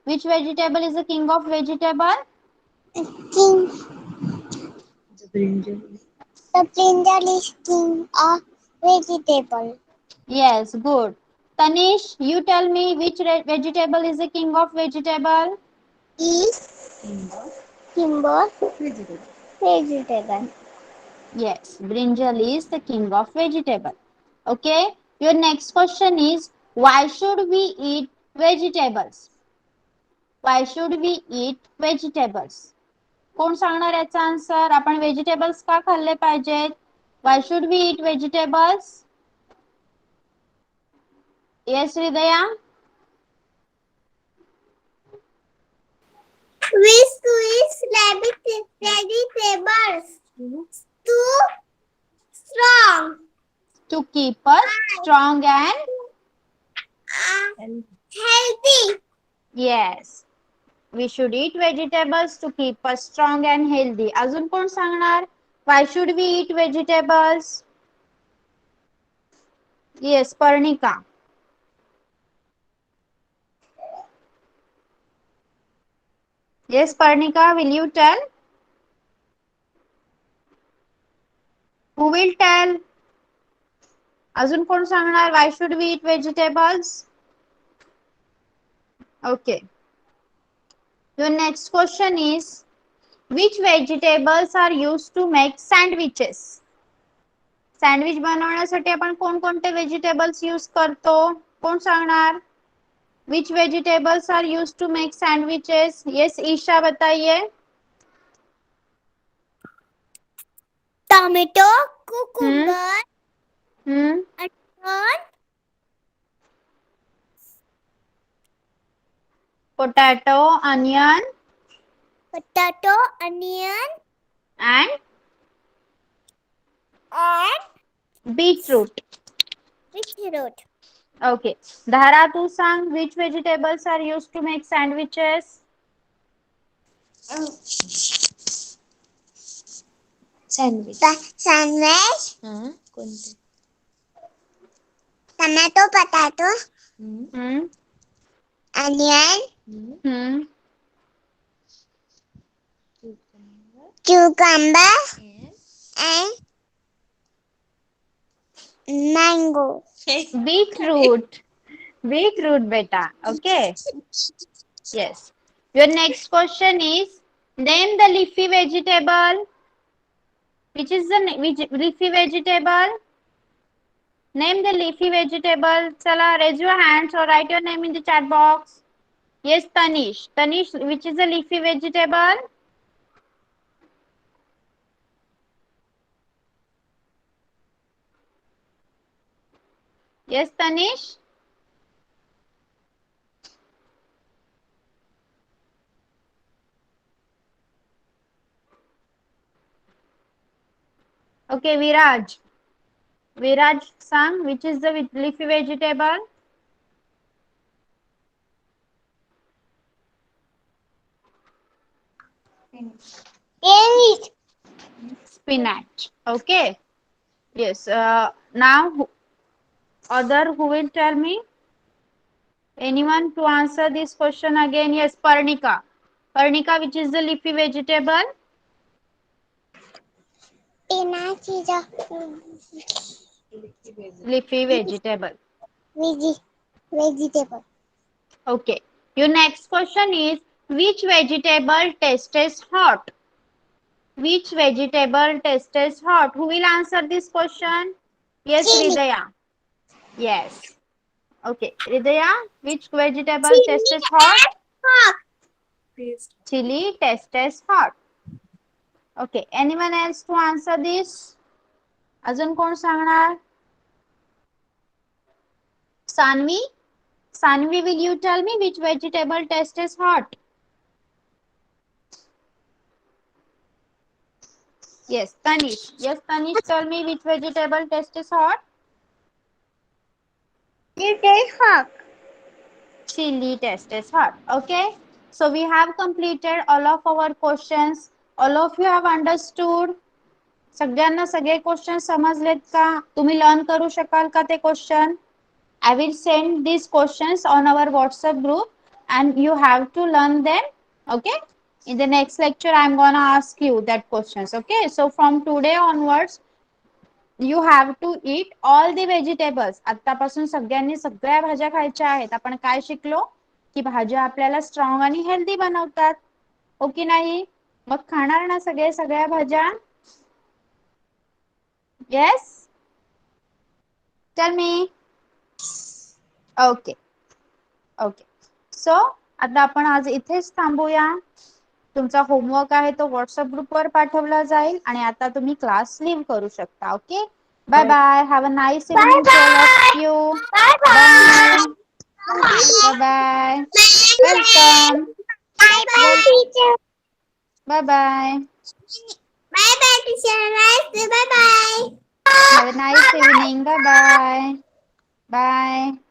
Speaker 1: which vegetable is the king of vegetable?
Speaker 4: King.
Speaker 5: The brinjal.
Speaker 4: The brinjal is king of vegetable.
Speaker 1: Yes, good. Tanish, you tell me, which vegetable is the king of vegetable?
Speaker 4: Is timber
Speaker 5: Vegetable.
Speaker 4: vegetable.
Speaker 1: Yes, brinjal is the king of vegetable. Okay, your next question is, why should we eat vegetables? Why should we eat vegetables? कोण सांगणार याचा answer? आपण vegetables का खाल्ले पाहिजेत? Why should we eat vegetables? Yes, Hridaya?
Speaker 4: We squeeze vegetables too strong
Speaker 1: To keep us strong and
Speaker 5: And
Speaker 4: healthy.
Speaker 1: yes. We should eat vegetables to keep us strong and healthy. अजून कोण सांगणार? Why should we eat vegetables? Yes, Parnika. Yes, Parnika, will you tell? Who will tell? अजून कोण सांगणार? Why should we eat vegetables? Okay. Your next question is, which vegetables are used to make sandwiches? Sandwich बनवण्यासाठी आपण कोणकोणते vegetables use करतो? कोण सांगणार? Which vegetables are used to make sandwiches? Yes, Isha बताइए.
Speaker 4: Tomato, cucumber,
Speaker 1: onion,
Speaker 4: onion,
Speaker 1: potato, onion,
Speaker 4: potato, onion,
Speaker 1: and
Speaker 4: and
Speaker 1: beetroot.
Speaker 4: beetroot.
Speaker 1: Okay. Dhara, tu sang, which vegetables are used to make sandwiches?
Speaker 5: sandwich.
Speaker 4: Sandwich,
Speaker 5: कोणते?
Speaker 4: tomato, potato,
Speaker 1: Hmm.
Speaker 4: onion,
Speaker 1: Hmm.
Speaker 4: cucumber, and mango.
Speaker 1: Beetroot. Beetroot, beta. Okay. Yes. Your next question is, name the leafy vegetable. Which is the leafy vegetable? Name the leafy vegetable. Chala, raise your hands or write your name in the chat box. Yes, Tanish. Tanish, which is the leafy vegetable? Yes, Tanish. Okay, Viraj. Viraj sang, which is the leafy vegetable? Spinach. Okay. Yes. Now, other who will tell me? Anyone to answer this question again? Yes, Parnika. Parnika, which is the leafy vegetable?
Speaker 4: Spinach is a
Speaker 1: Leafy vegetable.
Speaker 4: vegetable.
Speaker 1: Okay. Your next question is, which vegetable tastes hot? Which vegetable tastes hot? Who will answer this question? Yes,
Speaker 4: Chili.
Speaker 1: Hridaya. Yes. Okay. Hridaya, which vegetable
Speaker 4: Chili
Speaker 1: tastes hot?
Speaker 4: hot.
Speaker 1: Chili tastes hot. Okay. Anyone else to answer this? अजून कोण सांगणार? Sanvi, will you tell me which vegetable taste is hot? Yes, Tanish. Yes, Tanish, tell me which vegetable taste is hot?
Speaker 4: It is hot.
Speaker 1: Chili taste is hot. Okay. So we have completed all of our questions. All of you have understood. सगळ्यांना सगळे question समजलेत का? तुम्ही learn करू शकाल का ते question? I will send these questions on our WhatsApp group and you have to learn them. Okay. In the next lecture, I'm gonna ask you that questions. Okay. So from today onwards, you have to eat all the vegetables. आतापासून सगळ्यांनी सगळ्या भाज्या खायच्या आहेत. आपण काय शिकलो की भाज्या आपल्याला स्ट्रॉंग आणि हेल्दी बनवतात. हो की नाही? मग खाणार ना सगळे सगळ्या भाज्या? Yes? Tell me. Okay. Okay. So आता आपण आज इथेच थांबूया. तुमचा होमवर्क आहे तो व्हॉट्सअप ग्रुपवर पाठवला जाईल आणि आता तुम्ही क्लास लीव करू शकता. Okay. Bye bye. Have a nice evening to all of you. Bye. Bye bye. Welcome.
Speaker 4: Bye bye, teacher.
Speaker 1: Bye bye.
Speaker 4: Bye bye, teacher. Bye bye.
Speaker 1: Have a nice evening. Bye bye. Bye.